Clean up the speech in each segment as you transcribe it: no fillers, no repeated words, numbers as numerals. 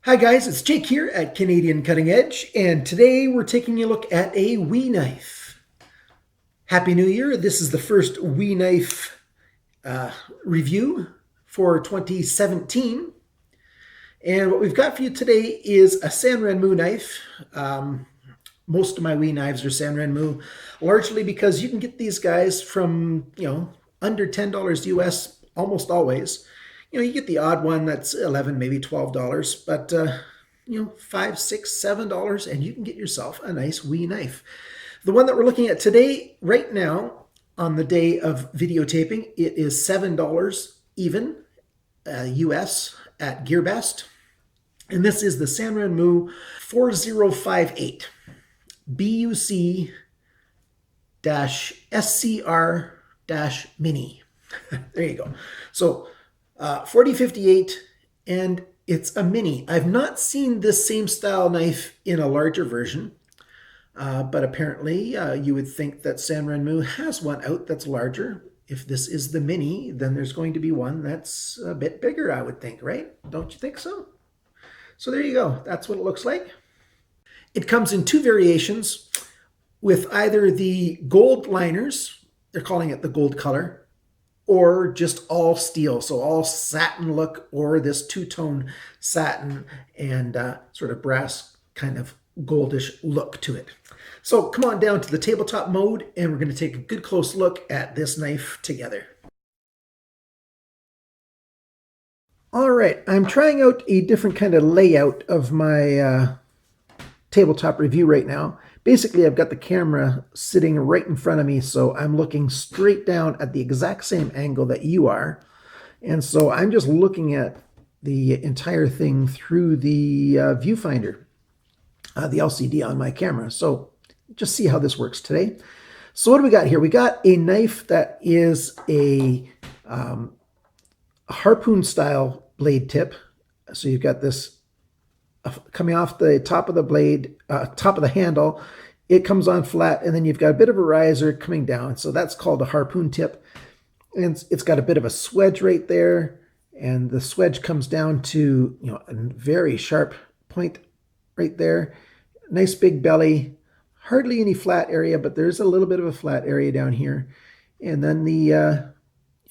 Hi guys, it's Jake here at Canadian Cutting Edge, and today we're taking a look at a WE knife. Happy New Year! This is the first WE knife review for 2017. And what we've got for you today is a Sanrenmu knife. Most of my WE knives are Sanrenmu, largely because you can get these guys from, under $10 US almost always. You get the odd one that's $11, maybe $12, but $5, $6, $7, and you can get yourself a nice WE knife. The one that we're looking at today, right now, on the day of videotaping, it is $7 even US at GearBest. And this is the Sanrenmu 4058 BUC-SCR-Mini. There you go. So 4058, and it's a mini. I've not seen this same style knife in a larger version, but apparently you would think that Sanrenmu has one out that's larger. If this is the mini, then there's going to be one that's a bit bigger, I would think, right? Don't you think so? So there you go. That's what it looks like. It comes in two variations with either the gold liners, they're calling it the gold color, or just all steel, so all satin look, or this two-tone satin and sort of brass kind of goldish look to it. So come on down to the tabletop mode, and we're going to take a good close look at this knife together. All right, I'm trying out a different kind of layout of my tabletop review right now. Basically, I've got the camera sitting right in front of me, so I'm looking straight down at the exact same angle that you are. And so I'm just looking at the entire thing through the viewfinder, the LCD on my camera. So just see how this works today. So what do we got here? We got a knife that is a harpoon style blade tip. So you've got this coming off the top of the blade, top of the handle. It comes on flat, and then you've got a bit of a riser coming down. So that's called a harpoon tip. And it's got a bit of a swedge right there. And the swedge comes down to, a very sharp point right there. Nice big belly. Hardly any flat area, but there's a little bit of a flat area down here. And then you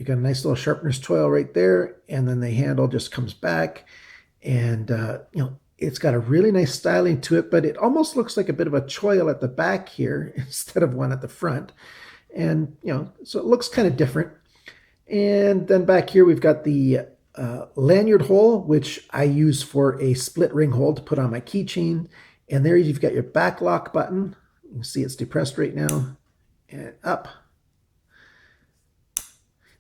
got a nice little sharpener's choil right there. And then the handle just comes back. And, it's got a really nice styling to it, but it almost looks like a bit of a choil at the back here instead of one at the front. And, so it looks kind of different. And then back here, we've got the lanyard hole, which I use for a split ring hole to put on my keychain. And there you've got your back lock button. You can see it's depressed right now, and up.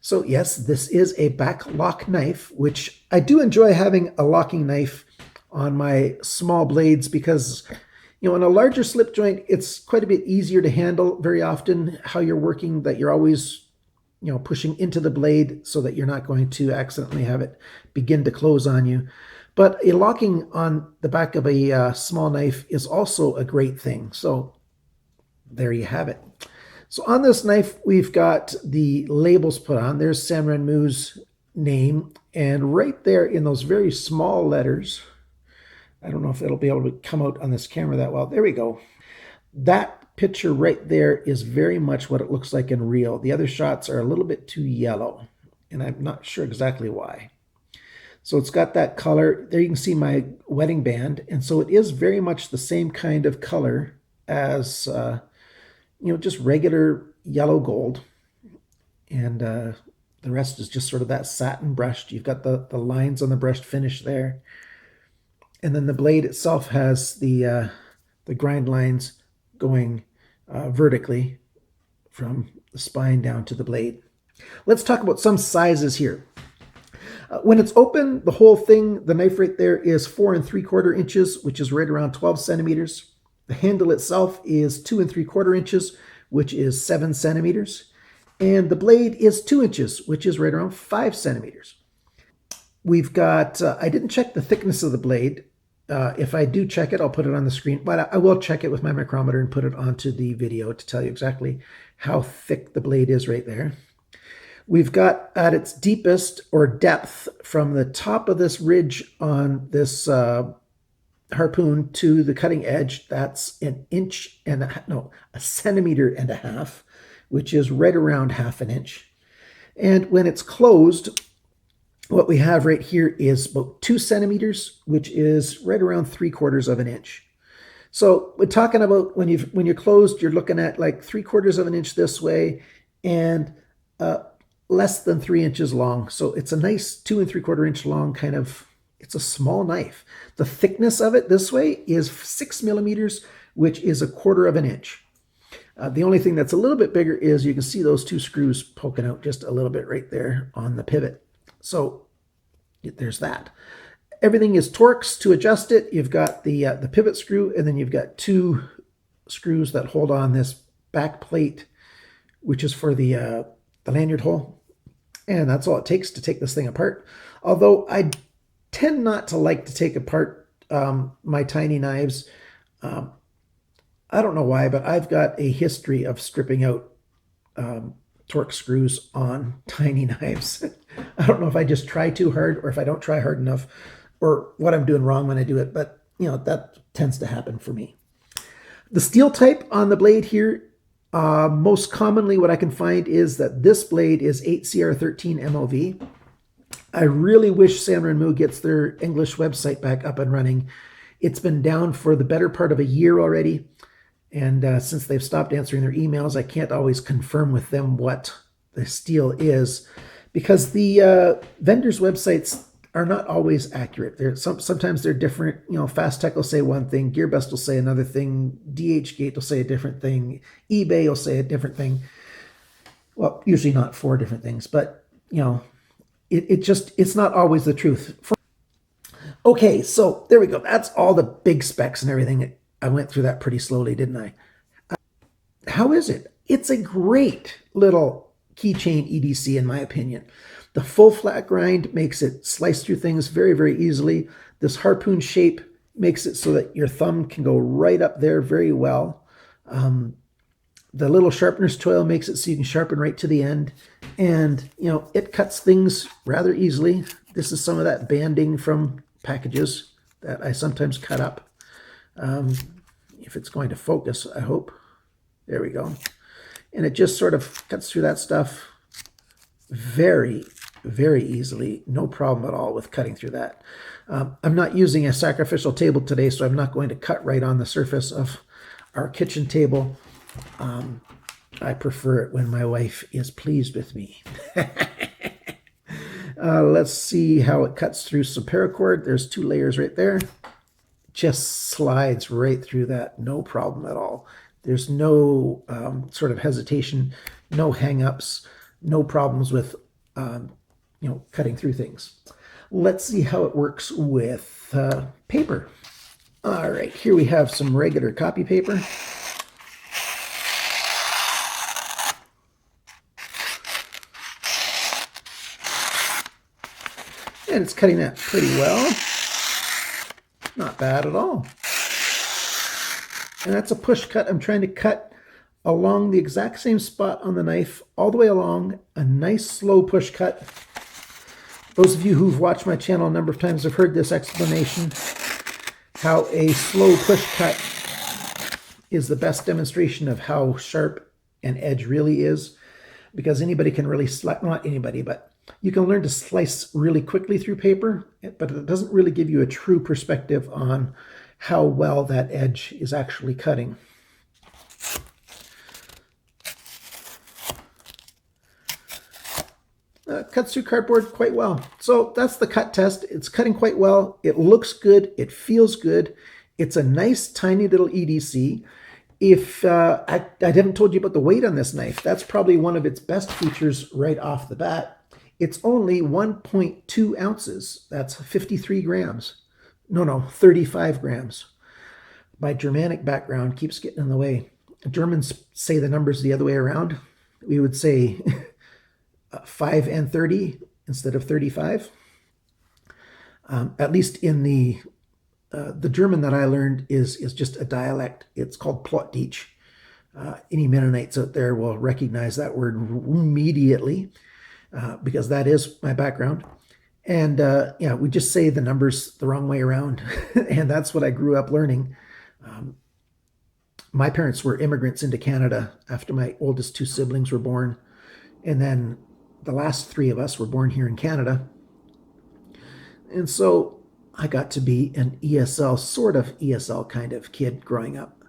So yes, this is a back lock knife, which I do enjoy having a locking knife on my small blades because, in a larger slip joint, it's quite a bit easier to handle very often how you're working, that you're always, pushing into the blade so that you're not going to accidentally have it begin to close on you. But a locking on the back of a small knife is also a great thing. So there you have it. So on this knife, we've got the labels put on. There's Sanrenmu's name, and right there in those very small letters, I don't know if it'll be able to come out on this camera that well. There we go. That picture right there is very much what it looks like in real. The other shots are a little bit too yellow, and I'm not sure exactly why. So it's got that color. There you can see my wedding band, and so it is very much the same kind of color as, just regular yellow gold. And the rest is just sort of that satin brushed. You've got the lines on the brushed finish there. And then the blade itself has the grind lines going vertically from the spine down to the blade. Let's talk about some sizes here. When it's open, the whole thing, the knife right there is 4 3/4 inches, which is right around 12 centimeters. The handle itself is 2 3/4 inches, which is 7 centimeters. And the blade is 2 inches, which is right around 5 centimeters. We've got, I didn't check the thickness of the blade. If I do check it, I'll put it on the screen, but I will check it with my micrometer and put it onto the video to tell you exactly how thick the blade is right there. We've got at its deepest or depth from the top of this ridge on this harpoon to the cutting edge, that's a centimeter and a half, which is right around half an inch. And when it's closed, what we have right here is about 2 centimeters, which is right around 3/4 of an inch. So we're talking about when you're closed, you're looking at like 3/4 of an inch this way and less than 3 inches long. So it's a nice 2 3/4 inch long kind of. It's a small knife. The thickness of it this way is 6 millimeters, which is 1/4 of an inch. The only thing that's a little bit bigger is you can see those 2 screws poking out just a little bit right there on the pivot. So there's that. Everything is Torx to adjust it. You've got the pivot screw, and then you've got 2 screws that hold on this back plate, which is for the lanyard hole. And that's all it takes to take this thing apart. Although I tend not to like to take apart my tiny knives. I don't know why, but I've got a history of stripping out Torx screws on tiny knives. I don't know if I just try too hard or if I don't try hard enough or what I'm doing wrong when I do it, but that tends to happen for me. The steel type on the blade here, most commonly what I can find is that this blade is 8CR13 MOV. I really wish Sanrenmu gets their English website back up and running. It's been down for the better part of a year already. And since they've stopped answering their emails, I can't always confirm with them what the steel is because the vendors' websites are not always accurate. Sometimes they're different. Fast Tech will say one thing, GearBest will say another thing, DHgate will say a different thing, eBay will say a different thing. Well, usually not 4 different things, but it's not always the truth. Okay, so there we go. That's all the big specs and everything. I went through that pretty slowly, didn't I? How is it? It's a great little keychain EDC, in my opinion. The full flat grind makes it slice through things very, very easily. This harpoon shape makes it so that your thumb can go right up there very well. The little sharpener's toil makes it so you can sharpen right to the end. And, it cuts things rather easily. This is some of that banding from packages that I sometimes cut up. If it's going to focus, I hope. There we go. And it just sort of cuts through that stuff very, very easily. No problem at all with cutting through that. I'm not using a sacrificial table today, so I'm not going to cut right on the surface of our kitchen table. I prefer it when my wife is pleased with me. Let's see how it cuts through some paracord. There's 2 layers right there. Just slides right through that, no problem at all. There's no sort of hesitation, no hang-ups, no problems with cutting through things. Let's see how it works with paper. All right, here we have some regular copy paper. And it's cutting that pretty well. Not bad at all. And that's a push cut. I'm trying to cut along the exact same spot on the knife, all the way along, a nice slow push cut. Those of you who've watched my channel a number of times have heard this explanation, how a slow push cut is the best demonstration of how sharp an edge really is, because anybody can really slice, not anybody, but you can learn to slice really quickly through paper, but it doesn't really give you a true perspective on how well that edge is actually cutting. Cuts through cardboard quite well. So that's the cut test. It's cutting quite well. It looks good. It feels good. It's a nice tiny little EDC. If I haven't told you about the weight on this knife, that's probably one of its best features right off the bat. It's only 1.2 ounces. That's 53 grams. No, 35 grams. My Germanic background keeps getting in the way. Germans say the numbers the other way around. We would say 5 and 30 instead of 35. At least in the German that I learned is just a dialect. It's called Plattdeutsch. Any Mennonites out there will recognize that word immediately because that is my background. And yeah, we just say the numbers the wrong way around. And that's what I grew up learning. Um, my parents were immigrants into Canada after my oldest two siblings were born. And then the last three of us were born here in Canada. And so I got to be an ESL, sort of ESL kind of kid growing up.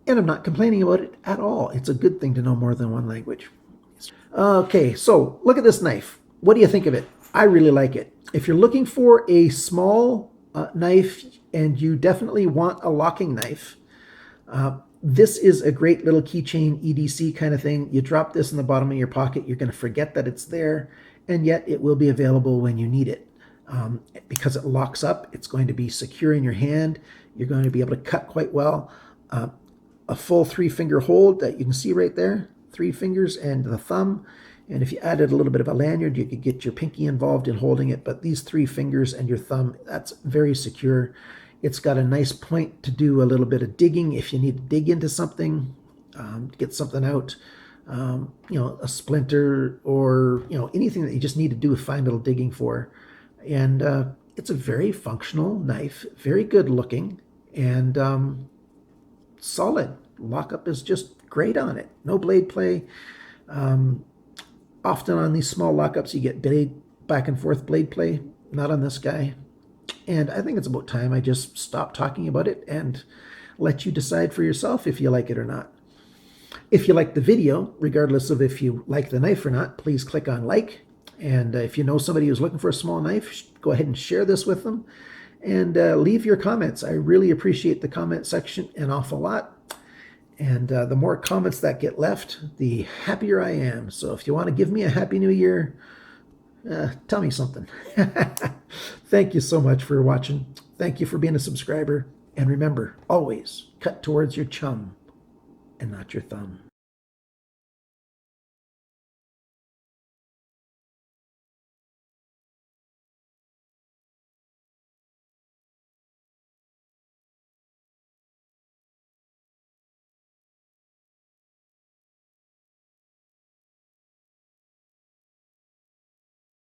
And I'm not complaining about it at all. It's a good thing to know more than one language. Okay, so look at this knife. What do you think of it? I really like it. If you're looking for a small knife and you definitely want a locking knife, this is a great little keychain EDC kind of thing. You drop this in the bottom of your pocket, you're going to forget that it's there, and yet it will be available when you need it. Because it locks up, it's going to be secure in your hand. You're going to be able to cut quite well. A full 3-finger hold that you can see right there, 3 fingers and the thumb. And if you added a little bit of a lanyard, you could get your pinky involved in holding it. But these 3 fingers and your thumb, that's very secure. It's got a nice point to do a little bit of digging if you need to dig into something, get something out, a splinter or, anything that you just need to do a fine little digging for. And it's a very functional knife, very good looking, and solid. Lockup is just great on it. No blade play. Often on these small lockups, you get back and forth blade play. Not on this guy. And I think it's about time I just stop talking about it and let you decide for yourself if you like it or not. If you like the video, regardless of if you like the knife or not, please click on like. And if you know somebody who's looking for a small knife, go ahead and share this with them. And leave your comments. I really appreciate the comment section an awful lot. And the more comments that get left, the happier I am. So if you want to give me a Happy New Year, tell me something. Thank you so much for watching. Thank you for being a subscriber. And remember, always cut towards your chum and not your thumb.